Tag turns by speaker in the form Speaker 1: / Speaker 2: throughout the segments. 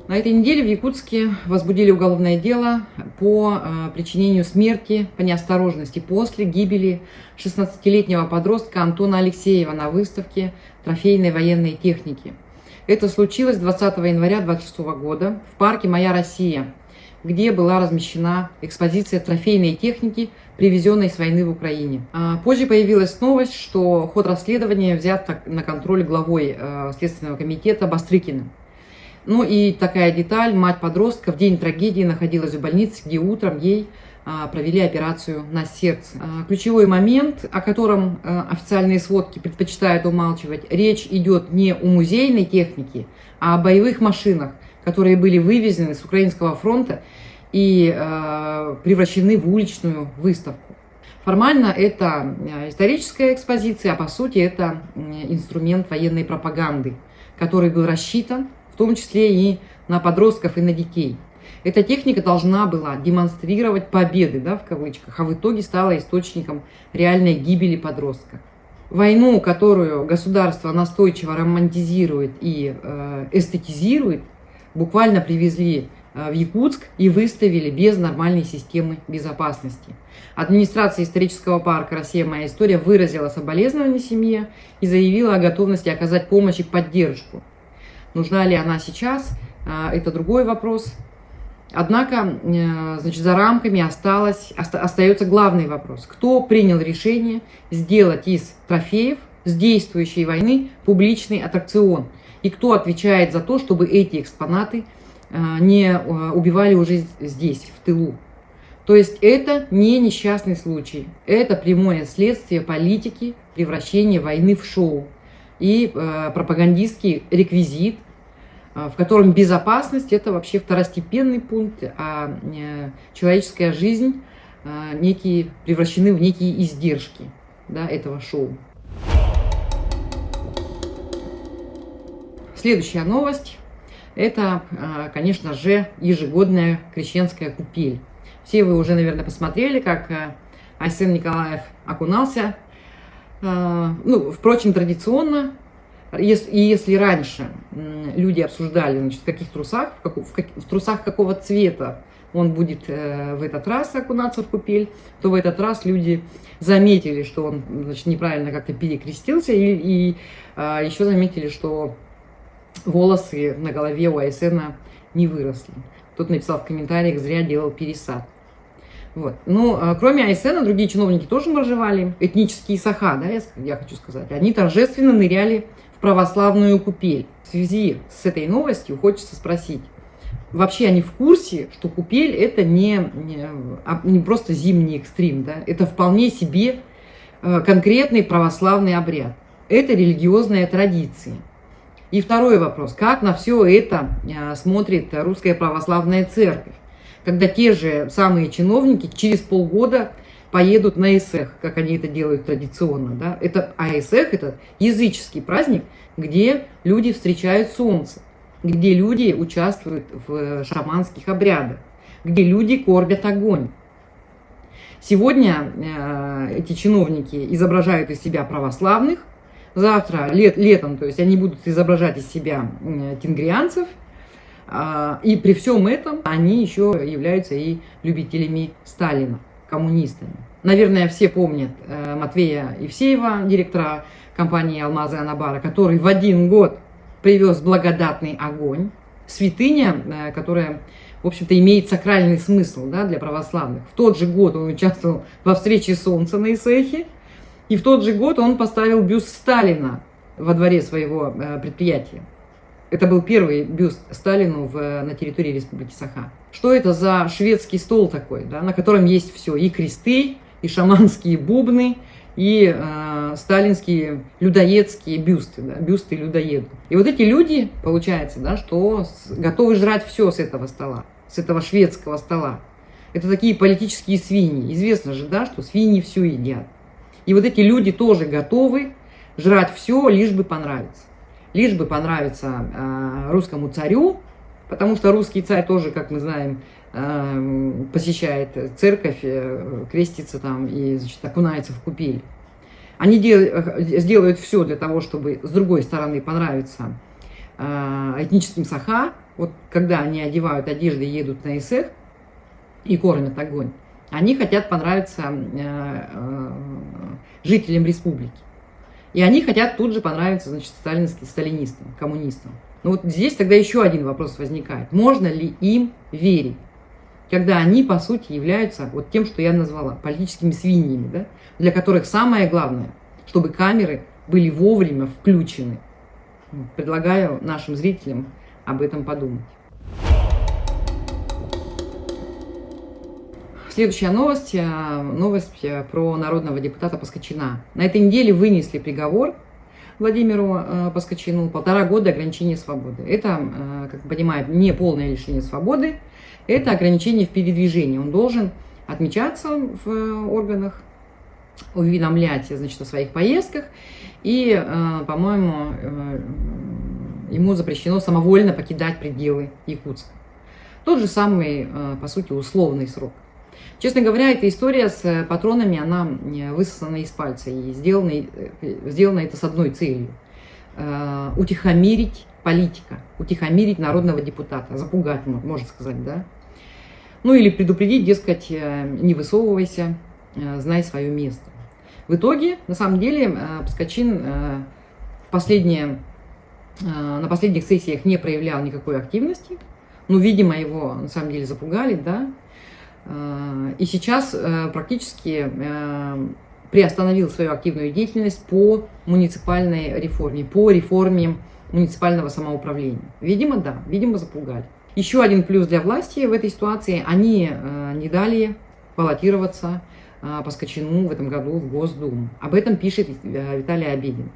Speaker 1: На этой неделе в Якутске возбудили уголовное дело по причинению смерти по неосторожности после гибели 16-летнего подростка Антона Алексеева на выставке трофейной военной техники. Это случилось 20 января 2026 года в парке «Моя Россия», где была размещена экспозиция трофейной техники, привезенной с войны в Украине. Позже появилась новость, что ход расследования взят на контроль главой Следственного комитета Бастрыкиным. Ну и такая деталь: мать подростка в день трагедии находилась в больнице, где утром ей провели операцию на сердце. Ключевой момент, о котором официальные сводки предпочитают умалчивать: речь идет не о музейной технике, а о боевых машинах, которые были вывезены с Украинского фронта и превращены в уличную выставку. Формально это историческая экспозиция, а по сути это инструмент военной пропаганды, который был рассчитан в том числе и на подростков, и на детей. Эта техника должна была демонстрировать победы, да, в кавычках, а в итоге стала источником реальной гибели подростка. Войну, которую государство настойчиво романтизирует и эстетизирует, буквально привезли в Якутск и выставили без нормальной системы безопасности. Администрация исторического парка «Россия. Моя история» выразила соболезнования семье и заявила о готовности оказать помощь и поддержку. Нужна ли она сейчас, это другой вопрос. Однако, значит, за рамками остается главный вопрос: кто принял решение сделать из трофеев с действующей войны публичный аттракцион, и кто отвечает за то, чтобы эти экспонаты не убивали уже здесь, в тылу. То есть это не несчастный случай, это прямое следствие политики превращения войны в шоу и пропагандистский реквизит, в котором безопасность — это вообще второстепенный пункт, а человеческая жизнь превращены в некие издержки, да, этого шоу. Следующая новость — это, конечно же, ежегодная крещенская купель. Все вы уже, наверное, посмотрели, как Айсен Николаев окунался. Ну, впрочем, традиционно. Если раньше люди обсуждали, значит, в каких трусах, в трусах какого цвета он будет в этот раз окунаться в купель, то в этот раз люди заметили, что он, значит, неправильно как-то перекрестился, и еще заметили, что волосы на голове у Айсена не выросли. Кто-то написал в комментариях: зря делал пересад. Вот. Но кроме Айсена, другие чиновники тоже моржевали. Этнические саха, да, я хочу сказать, они торжественно ныряли в православную купель. В связи с этой новостью хочется спросить: вообще они в курсе, что купель — это не просто зимний экстрим, да? Это вполне себе конкретный православный обряд. Это религиозная традиция. И второй вопрос: как на все это смотрит Русская Православная Церковь, когда те же самые чиновники через полгода поедут на Эсех, как они это делают традиционно, да? Эсех — это языческий праздник, где люди встречают солнце, где люди участвуют в шаманских обрядах, где люди кормят огонь. Сегодня эти чиновники изображают из себя православных, завтра, летом, то есть они будут изображать из себя тенгрианцев, и при всем этом они еще являются и любителями Сталина, коммунистами. Наверное, все помнят Матвея Евсеева, директора компании «Алмазы Анабара», который в один год привез благодатный огонь, святыня, которая, в общем-то, имеет сакральный смысл, да, для православных. В тот же год он участвовал во встрече солнца на Эсехе, и в тот же год он поставил бюст Сталина во дворе своего предприятия. Это был первый бюст Сталину на территории Республики Саха. Что это за шведский стол такой, да, на котором есть все: и кресты, и шаманские бубны, и сталинские людоедские бюсты, да, бюсты людоедов. И вот эти люди, получается, да, что готовы жрать все с этого стола, с этого шведского стола. Это такие политические свиньи. Известно же, да, что свиньи все едят. И вот эти люди тоже готовы жрать все, лишь бы понравиться. Лишь бы понравиться русскому царю, потому что русский царь тоже, как мы знаем, посещает церковь, крестится там и, значит, окунается в купель. Они сделают все для того, чтобы с другой стороны понравиться этническим саха, вот когда они одевают одежды и едут на эсэх и кормят огонь, они хотят понравиться жителям республики. И они хотят тут же понравиться, значит, сталинистам, коммунистам. Но вот здесь тогда еще один вопрос возникает. Можно ли им верить, когда они, по сути, являются вот тем, что я назвала, политическими свиньями, да, для которых самое главное, чтобы камеры были вовремя включены. Предлагаю нашим зрителям об этом подумать. Следующая новость, новость про народного депутата Паскочина. На этой неделе вынесли приговор Владимиру Паскочину, 1,5 года ограничения свободы. Это, как мы понимаем, не полное лишение свободы, это ограничение в передвижении. Он должен отмечаться в органах, уведомлять, значит, о своих поездках, и, по-моему, ему запрещено самовольно покидать пределы Якутска. Тот же самый, по сути, условный срок. Честно говоря, эта история с патронами, она высосана из пальца, и сделано это с одной целью – утихомирить политика, утихомирить народного депутата, запугать, можно сказать, да? Ну или предупредить, дескать, не высовывайся, знай свое место. В итоге, на самом деле, Паскочин на последних сессиях не проявлял никакой активности, но, видимо, его на самом деле запугали, да? И сейчас практически приостановил свою активную деятельность по муниципальной реформе, по реформе муниципального самоуправления. Видимо, да, видимо, запугали. Еще один плюс для власти в этой ситуации – они не дали баллотироваться Паскочину в этом году в Госдуму. Об этом пишет Виталий Обедин.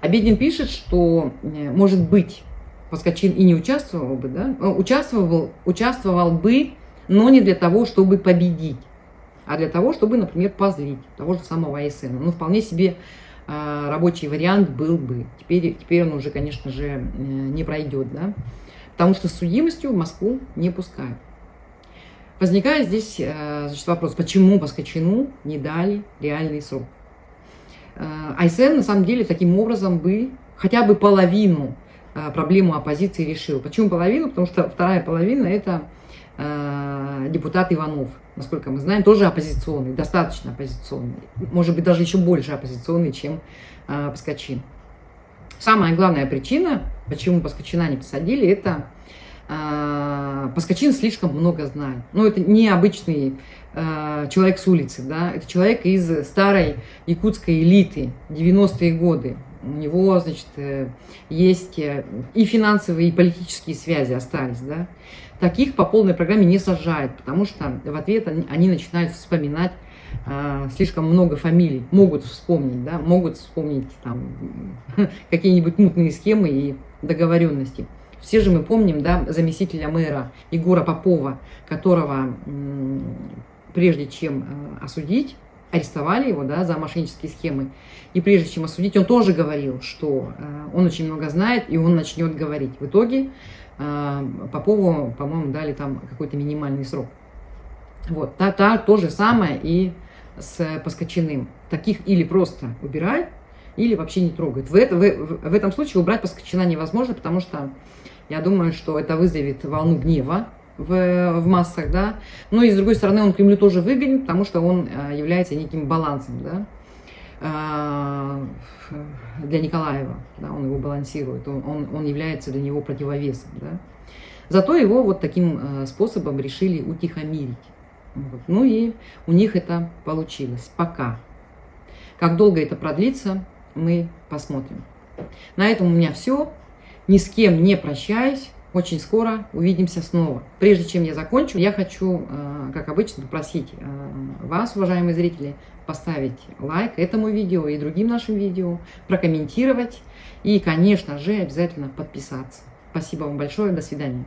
Speaker 1: Обедин пишет, что, может быть, Паскочин и не участвовал бы, да? Участвовал бы, но не для того, чтобы победить, а для того, чтобы, например, позлить того же самого Айсена. Ну, вполне себе рабочий вариант был бы. Теперь он уже, конечно же, не пройдет, да? Потому что с судимостью в Москву не пускают. Возникает здесь, значит, вопрос, почему Паскочину не дали реальный срок. Айсен, на самом деле, таким образом бы хотя бы половину проблему оппозиции решил. Почему половину? Потому что вторая половина – это депутат Иванов, насколько мы знаем, тоже оппозиционный, достаточно оппозиционный, может быть, даже еще больше оппозиционный, чем Паскочин. Самая главная причина, почему Паскочина не посадили, это Паскочин слишком много знает. Но это не обычный человек с улицы, да? Это человек из старой якутской элиты, 90-е годы. У него, значит, есть и финансовые, и политические связи остались, да? Таких по полной программе не сажают, потому что в ответ они начинают вспоминать слишком много фамилий, могут вспомнить, да, могут вспомнить там какие-нибудь мутные схемы и договоренности. Все же мы помним, да, заместителя мэра Егора Попова, которого прежде чем осудить, арестовали его, да, за мошеннические схемы. И прежде чем осудить, он тоже говорил, что он очень много знает, и он начнет говорить. В итоге Попову, по-моему, дали там какой-то минимальный срок. Вот, то же самое и с Паскочиным. Таких или просто убирают, или вообще не трогают. В этом случае убрать Паскочина невозможно, потому что я думаю, что это вызовет волну гнева в массах, да. Но и с другой стороны, он Кремлю тоже выгоден, потому что он является неким балансом, да, для Николаева, да, он его балансирует, он является для него противовесом, да. Зато его вот таким способом решили утихомирить. Вот. Ну и у них это получилось пока. Как долго это продлится, мы посмотрим. На этом у меня все. Ни с кем не прощаюсь. Очень скоро увидимся снова. Прежде чем я закончу, я хочу, как обычно, попросить вас, уважаемые зрители, поставить лайк этому видео и другим нашим видео, прокомментировать и, конечно же, обязательно подписаться. Спасибо вам большое. До свидания.